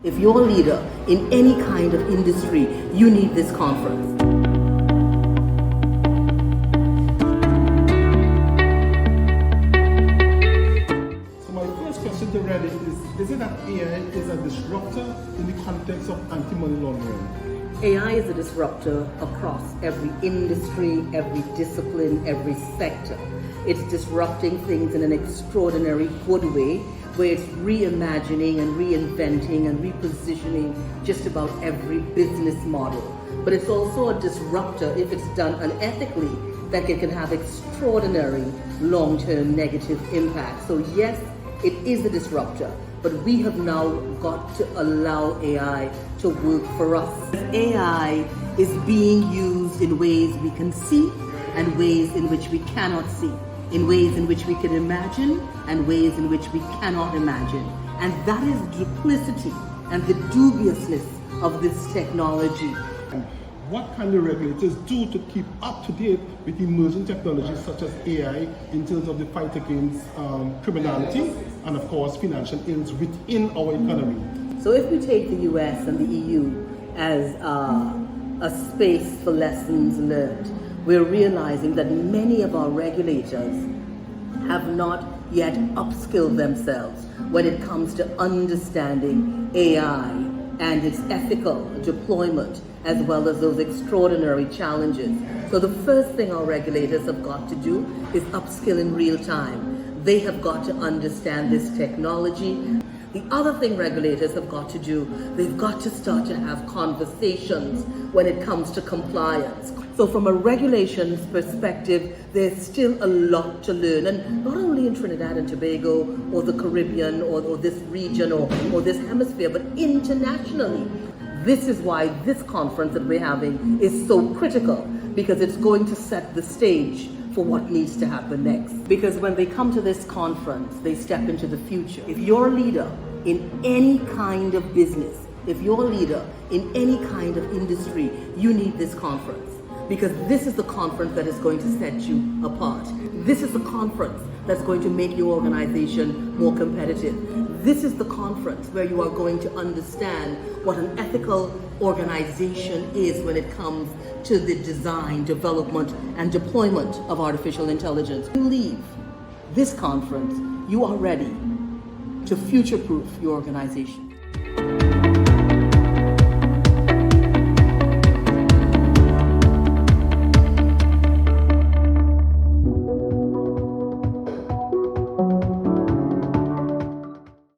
If you're a leader in any kind of industry, you need this conference. So my first question to Renée is it that AI is a disruptor in the context of anti-money laundering? AI is a disruptor across every industry, every discipline, every sector. It's disrupting things in an extraordinary good way, where it's reimagining and reinventing and repositioning just about every business model. But it's also a disruptor, if it's done unethically, that it can have extraordinary long-term negative impact. So yes, it is a disruptor, but we have now got to allow AI to work for us. AI is being used in ways we can see and ways in which we cannot see, in ways in which we can imagine and ways in which we cannot imagine. And that is duplicity and the dubiousness of this technology. What can the regulators do to keep up to date with emerging technologies such as AI in terms of the fight against criminality and of course financial ills within our economy? So if we take the US and the EU as a space for lessons learned, we're realizing that many of our regulators have not yet upskilled themselves when it comes to understanding AI and its ethical deployment, as well as those extraordinary challenges. So the first thing our regulators have got to do is upskill in real time. They have got to understand this technology. The other thing regulators have got to do, they've got to start to have conversations when it comes to compliance. So from a regulations perspective, there's still a lot to learn, and not only in Trinidad and Tobago or the Caribbean or this region or this hemisphere, but internationally. This is why this conference that we're having is so critical, because it's going to set the stage for what needs to happen next. Because when they come to this conference, they step into the future. If you're a leader in any kind of business, if you're a leader in any kind of industry, you need this conference. Because this is the conference that is going to set you apart. This is the conference that's going to make your organization more competitive. This is the conference where you are going to understand what an ethical organization is when it comes to the design, development, and deployment of artificial intelligence. You leave this conference, you are ready to future-proof your organization.